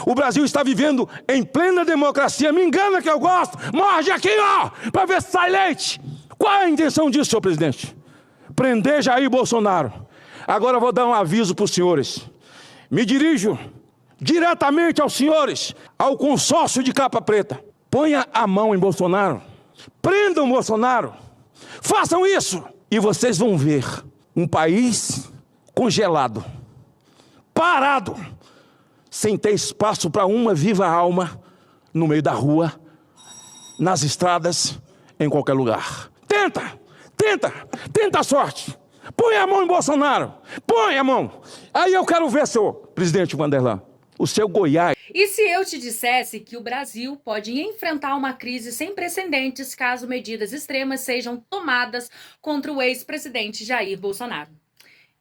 O Brasil está vivendo em plena democracia. Me engana que eu gosto. Morde aqui, ó, para ver se sai leite. Qual é a intenção disso, senhor presidente? Prender Jair Bolsonaro. Agora eu vou dar um aviso para os senhores. Me dirijo diretamente aos senhores, ao consórcio de capa preta. Ponha a mão em Bolsonaro. Prendam Bolsonaro. Façam isso. E vocês vão ver um país congelado, parado, sem ter espaço para uma viva alma no meio da rua, nas estradas, em qualquer lugar. Tenta a sorte. Põe a mão em Bolsonaro. Põe a mão. Aí eu quero ver, senhor presidente Vanderlan, o seu Goiás. E se eu te dissesse que o Brasil pode enfrentar uma crise sem precedentes caso medidas extremas sejam tomadas contra o ex-presidente Jair Bolsonaro?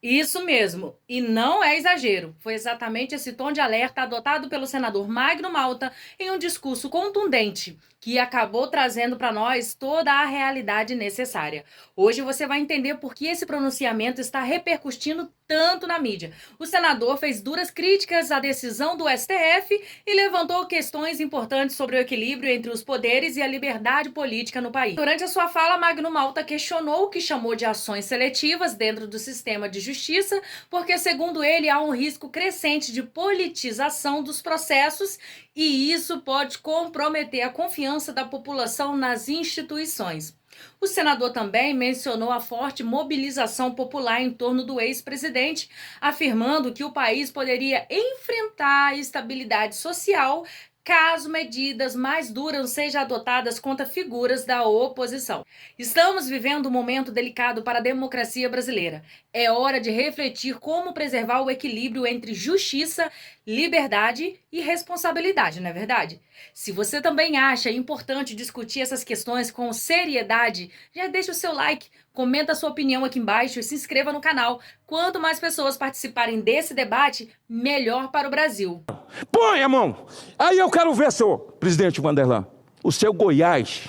Isso mesmo, e não é exagero. Foi exatamente esse tom de alerta adotado pelo senador Magno Malta em um discurso contundente, que acabou trazendo para nós toda a realidade necessária. Hoje você vai entender por que esse pronunciamento está repercutindo tanto na mídia. O senador fez duras críticas à decisão do STF e levantou questões importantes sobre o equilíbrio entre os poderes e a liberdade política no país. Durante a sua fala, Magno Malta questionou o que chamou de ações seletivas dentro do sistema de justiça, porque, segundo ele, há um risco crescente de politização dos processos e isso pode comprometer a confiança da população nas instituições. O senador também mencionou a forte mobilização popular em torno do ex-presidente, afirmando que o país poderia enfrentar a instabilidade social caso medidas mais duras sejam adotadas contra figuras da oposição. Estamos vivendo um momento delicado para a democracia brasileira. É hora de refletir como preservar o equilíbrio entre justiça, liberdade e responsabilidade, não é verdade? Se você também acha importante discutir essas questões com seriedade, já deixa o seu like, comenta a sua opinião aqui embaixo e se inscreva no canal. Quanto mais pessoas participarem desse debate, melhor para o Brasil. Põe a mão. Aí eu quero ver, senhor presidente Vanderlan, o seu Goiás.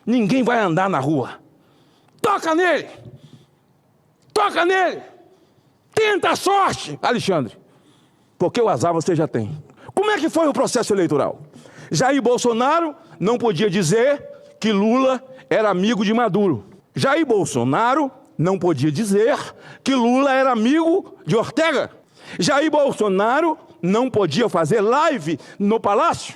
Ninguém vai andar na rua. Toca nele. Toca nele. Tenta a sorte, Alexandre. Porque o azar você já tem. Como é que foi o processo eleitoral? Jair Bolsonaro não podia dizer que Lula era amigo de Maduro. Jair Bolsonaro não podia dizer que Lula era amigo de Ortega. Jair Bolsonaro não podia fazer live no Palácio.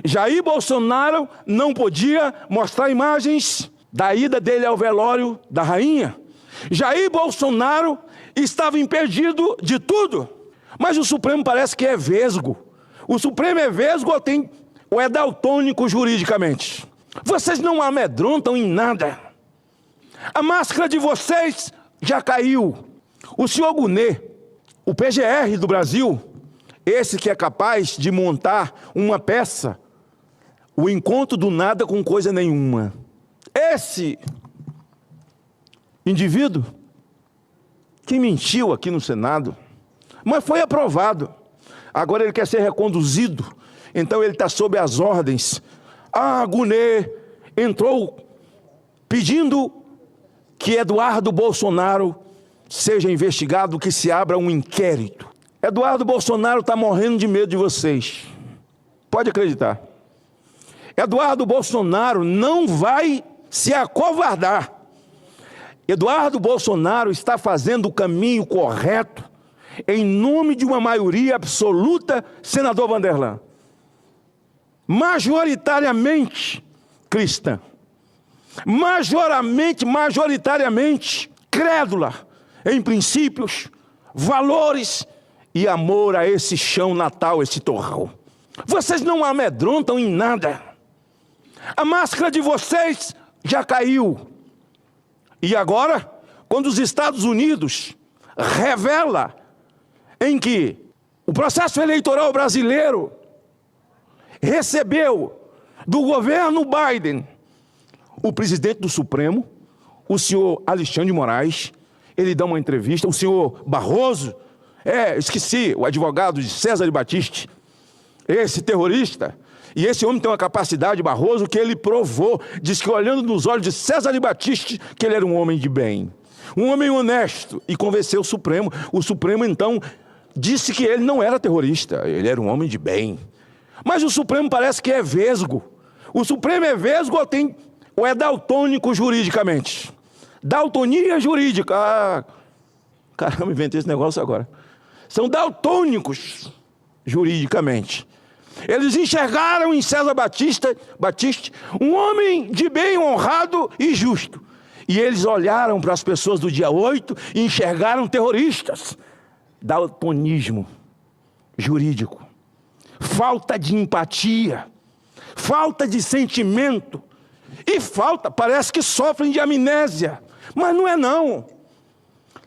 Jair Bolsonaro não podia mostrar imagens da ida dele ao velório da rainha. Jair Bolsonaro estava impedido de tudo. Mas o Supremo parece que é vesgo. O Supremo é vesgo ou é daltônico juridicamente? Vocês não amedrontam em nada. A máscara de vocês já caiu. O senhor Gunê, o PGR do Brasil, esse que é capaz de montar uma peça, o encontro do nada com coisa nenhuma. Esse indivíduo que mentiu aqui no Senado, mas foi aprovado. Agora ele quer ser reconduzido. Então ele está sob as ordens. Gunê entrou pedindo que Eduardo Bolsonaro seja investigado, que se abra um inquérito. Eduardo Bolsonaro está morrendo de medo de vocês. Pode acreditar. Eduardo Bolsonaro não vai se acovardar. Eduardo Bolsonaro está fazendo o caminho correto em nome de uma maioria absoluta, senador Vanderlan, majoritariamente cristã, majoritariamente crédula em princípios, valores e amor a esse chão natal, esse torrão. Vocês não amedrontam em nada. A máscara de vocês já caiu. E agora, quando os Estados Unidos revela em que o processo eleitoral brasileiro recebeu do governo Biden o presidente do Supremo, o senhor Alexandre de Moraes, ele dá uma entrevista, o senhor Barroso, esqueci, o advogado de César de Batiste, esse terrorista, e esse homem tem uma capacidade, Barroso, que ele provou, diz que olhando nos olhos de César de Batiste, que ele era um homem de bem, um homem honesto, e convenceu o Supremo. O Supremo, então, disse que ele não era terrorista, ele era um homem de bem. Mas o Supremo parece que é vesgo. O Supremo é vesgo ou é daltônico juridicamente? Daltonia jurídica. Ah, caramba, inventei esse negócio agora. São daltônicos juridicamente. Eles enxergaram em César Batiste um homem de bem, honrado e justo. E eles olharam para as pessoas do dia 8 e enxergaram terroristas. Daltonismo jurídico. Falta de empatia. Falta de sentimento. E parece que sofrem de amnésia. Mas não é não.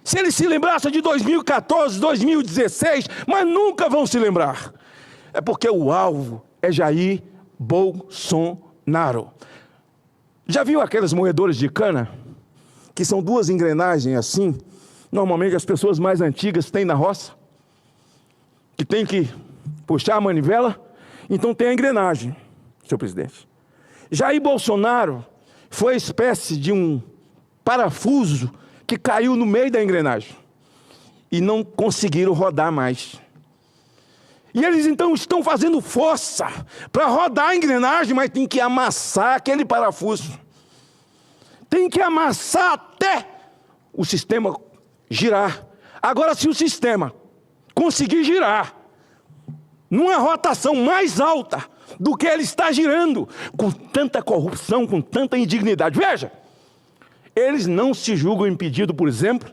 Se eles se lembrassem de 2014, 2016, mas nunca vão se lembrar. É porque o alvo é Jair Bolsonaro. Já viu aqueles moedores de cana? Que são duas engrenagens assim. Normalmente as pessoas mais antigas têm na roça. Que tem que puxar a manivela. Então tem a engrenagem, senhor presidente. Jair Bolsonaro foi a espécie de um parafuso que caiu no meio da engrenagem. E não conseguiram rodar mais. E eles então estão fazendo força para rodar a engrenagem, mas tem que amassar aquele parafuso. Tem que amassar até o sistema girar. Agora, se o sistema conseguir girar numa rotação mais alta do que ele está girando, com tanta corrupção, com tanta indignidade. Veja, eles não se julgam impedidos, por exemplo,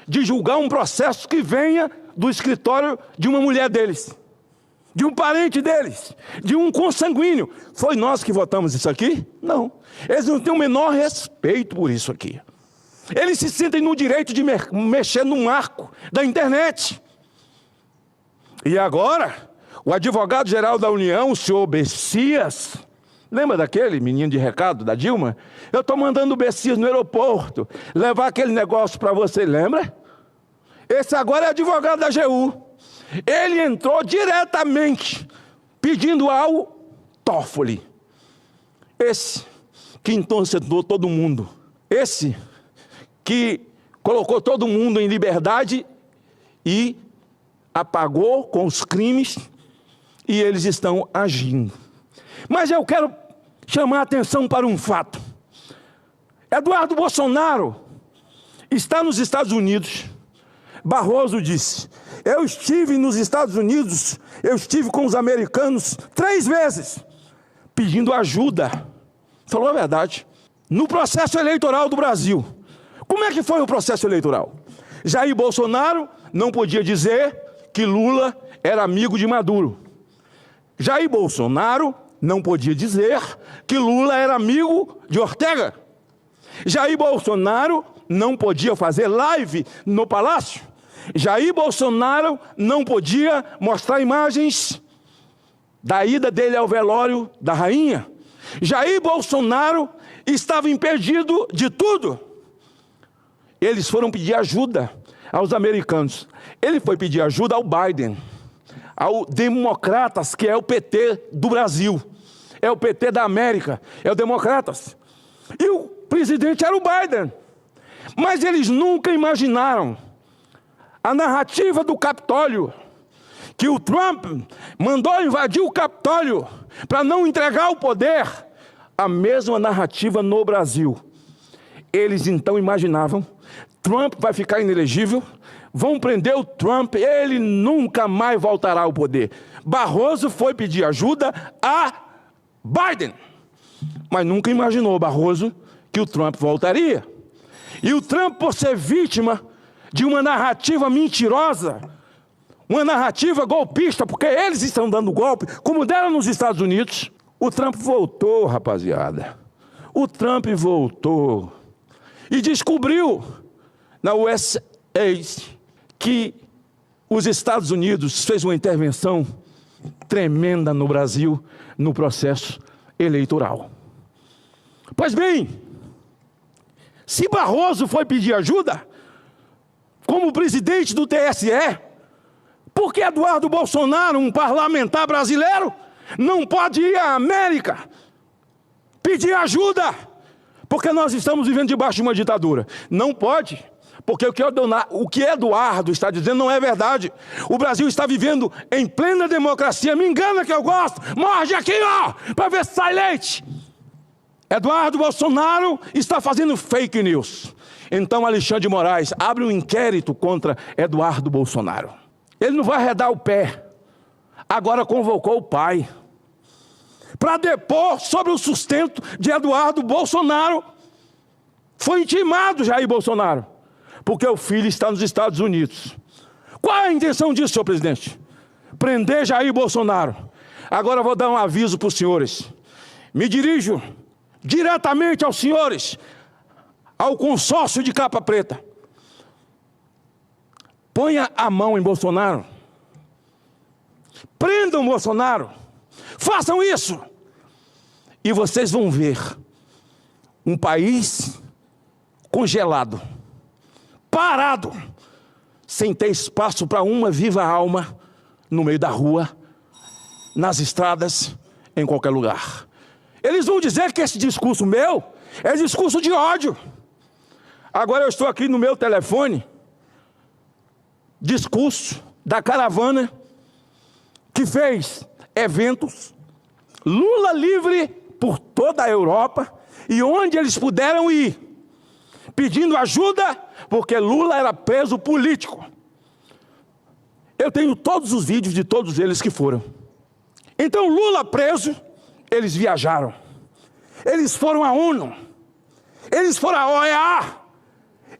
de julgar um processo que venha do escritório de uma mulher deles, de um parente deles, de um consanguíneo. Foi nós que votamos isso aqui? Não. Eles não têm o menor respeito por isso aqui. Eles se sentem no direito de mexer no marco da internet. E agora, o advogado-geral da União, o senhor Bessias, lembra daquele menino de recado da Dilma? Eu estou mandando o Bessias no aeroporto levar aquele negócio para você, lembra? Esse agora é advogado da AGU. Ele entrou diretamente pedindo ao Toffoli. Esse que então sentou todo mundo. Esse que colocou todo mundo em liberdade e apagou com os crimes, e eles estão agindo. Mas eu quero chamar a atenção para um fato. Eduardo Bolsonaro está nos Estados Unidos. Barroso disse: eu estive nos Estados Unidos, eu estive com os americanos 3 vezes, pedindo ajuda. Falou a verdade. No processo eleitoral do Brasil. Como é que foi o processo eleitoral? Jair Bolsonaro não podia dizer que Lula era amigo de Maduro. Jair Bolsonaro não podia dizer que Lula era amigo de Ortega. Jair Bolsonaro não podia fazer live no Palácio. Jair Bolsonaro não podia mostrar imagens da ida dele ao velório da rainha. Jair Bolsonaro estava impedido de tudo. Eles foram pedir ajuda aos americanos. Ele foi pedir ajuda ao Biden, ao Democratas, que é o PT do Brasil, é o PT da América, é o Democratas. E o presidente era o Biden. Mas eles nunca imaginaram a narrativa do Capitólio, que o Trump mandou invadir o Capitólio para não entregar o poder. A mesma narrativa no Brasil. Eles então imaginavam: Trump vai ficar inelegível, vão prender o Trump, ele nunca mais voltará ao poder. Barroso foi pedir ajuda a Biden, mas nunca imaginou Barroso que o Trump voltaria. E o Trump, por ser vítima de uma narrativa mentirosa, uma narrativa golpista, porque eles estão dando golpe, como deram nos Estados Unidos, o Trump voltou, rapaziada. O Trump voltou e descobriu na USA que os Estados Unidos fez uma intervenção tremenda no Brasil no processo eleitoral. Pois bem, se Barroso foi pedir ajuda como presidente do TSE, por que Eduardo Bolsonaro, um parlamentar brasileiro, não pode ir à América pedir ajuda? Porque nós estamos vivendo debaixo de uma ditadura. Não pode, Porque o que Eduardo está dizendo não é verdade. O Brasil está vivendo em plena democracia. Me engana que eu gosto. Morde aqui, ó, para ver se sai leite. Eduardo Bolsonaro está fazendo fake news. Então Alexandre de Moraes abre um inquérito contra Eduardo Bolsonaro. Ele não vai arredar o pé. Agora convocou o pai para depor sobre o sustento de Eduardo Bolsonaro. Foi intimado Jair Bolsonaro, porque o filho está nos Estados Unidos. Qual é a intenção disso, senhor presidente? Prender Jair Bolsonaro. Agora eu vou dar um aviso para os senhores. Me dirijo diretamente aos senhores, ao consórcio de capa preta. Ponha a mão em Bolsonaro. Prendam Bolsonaro. Façam isso. E vocês vão ver um país congelado, parado, sem ter espaço para uma viva alma no meio da rua, nas estradas, em qualquer lugar. Eles vão dizer que esse discurso meu é discurso de ódio. Agora eu estou aqui no meu telefone, discurso da caravana que fez eventos, Lula livre por toda a Europa, e onde eles puderam ir, pedindo ajuda, porque Lula era preso político. Eu tenho todos os vídeos de todos eles que foram. Então Lula preso, eles viajaram. Eles foram à ONU. Eles foram à OEA.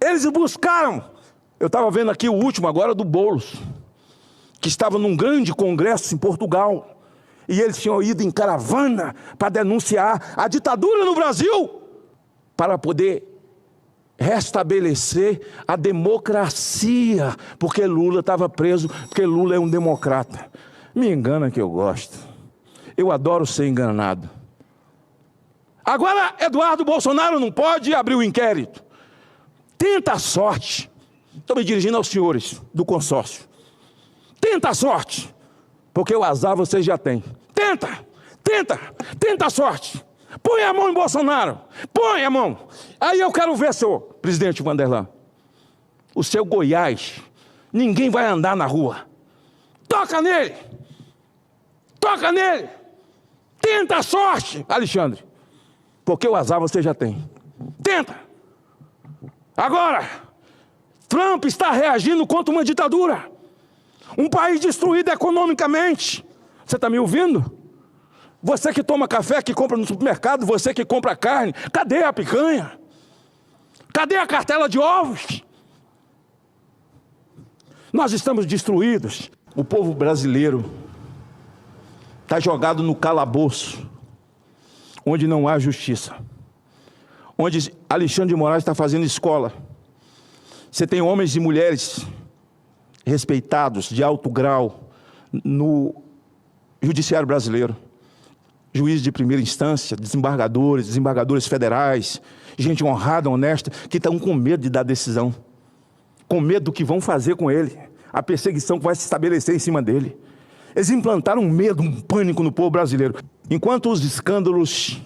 Eles buscaram. Eu estava vendo aqui o último agora do Boulos, que estava num grande congresso em Portugal. E eles tinham ido em caravana para denunciar a ditadura no Brasil, para poder restabelecer a democracia, porque Lula estava preso, porque Lula é um democrata. Me engana que eu gosto. Eu adoro ser enganado. Agora, Eduardo Bolsonaro não pode abrir o inquérito. Tenta a sorte. Estou me dirigindo aos senhores do consórcio. Tenta a sorte, porque o azar vocês já têm. Tenta a sorte. Põe a mão em Bolsonaro. Põe a mão. Aí eu quero ver, senhor presidente Vanderlan, o seu Goiás, ninguém vai andar na rua. Toca nele. Toca nele. Tenta a sorte, Alexandre, porque o azar você já tem. Tenta. Agora, Trump está reagindo contra uma ditadura. Um país destruído economicamente. Você está me ouvindo? Você que toma café, que compra no supermercado, você que compra carne, cadê a picanha? Cadê a cartela de ovos? Nós estamos destruídos. O povo brasileiro está jogado no calabouço, onde não há justiça, onde Alexandre de Moraes está fazendo escola. Você tem homens e mulheres respeitados de alto grau no judiciário brasileiro. Juízes de primeira instância, desembargadores federais, gente honrada, honesta, que estão com medo de dar decisão, com medo do que vão fazer com ele, a perseguição que vai se estabelecer em cima dele. Eles implantaram um medo, um pânico no povo brasileiro. Enquanto os escândalos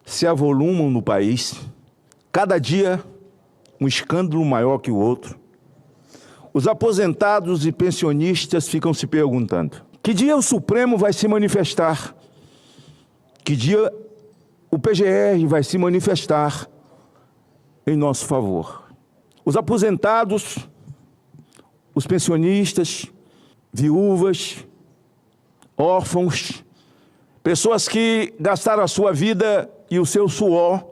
se avolumam no país, cada dia um escândalo maior que o outro, os aposentados e pensionistas ficam se perguntando: que dia o Supremo vai se manifestar? Que dia o PGR vai se manifestar em nosso favor? Os aposentados, os pensionistas, viúvas, órfãos, pessoas que gastaram a sua vida e o seu suor,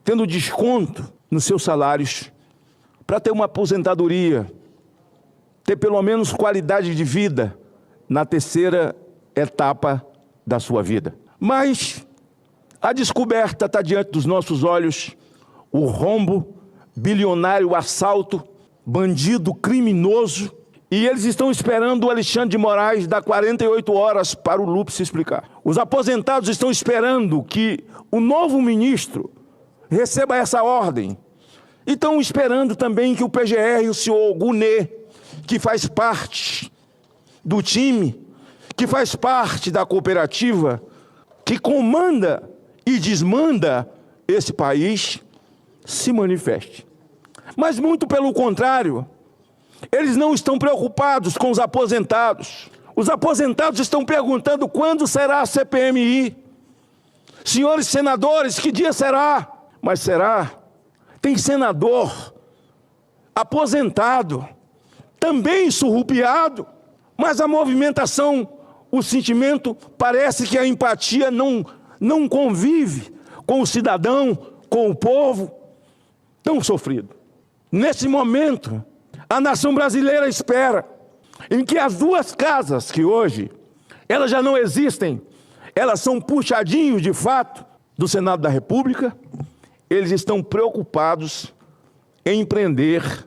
tendo desconto nos seus salários, para ter uma aposentadoria, ter pelo menos qualidade de vida na terceira etapa da sua vida. Mas a descoberta está diante dos nossos olhos, o rombo, bilionário, assalto, bandido, criminoso, e eles estão esperando o Alexandre de Moraes dar 48 horas para o Lupe se explicar. Os aposentados estão esperando que o novo ministro receba essa ordem. E estão esperando também que o PGR, o senhor Gunê, que faz parte do time, que faz parte da cooperativa, que comanda e desmanda esse país, se manifeste. Mas muito pelo contrário, eles não estão preocupados com os aposentados. Os aposentados estão perguntando quando será a CPMI. Senhores senadores, que dia será? Mas será? Tem senador aposentado, também surrupiado, mas a movimentação, o sentimento, parece que a empatia não convive com o cidadão, com o povo tão sofrido. Nesse momento, a nação brasileira espera em que as duas casas que hoje, elas já não existem, elas são puxadinhos de fato do Senado da República, eles estão preocupados em prender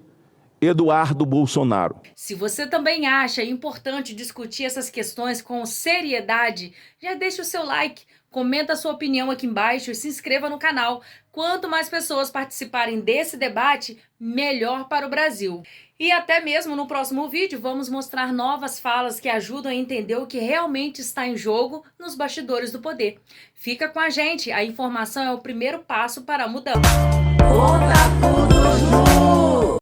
Eduardo Bolsonaro. Se você também acha importante discutir essas questões com seriedade, já deixa o seu like, comenta a sua opinião aqui embaixo e se inscreva no canal. Quanto mais pessoas participarem desse debate, melhor para o Brasil. E até mesmo no próximo vídeo vamos mostrar novas falas que ajudam a entender o que realmente está em jogo nos bastidores do poder. Fica com a gente, a informação é o primeiro passo para a mudança.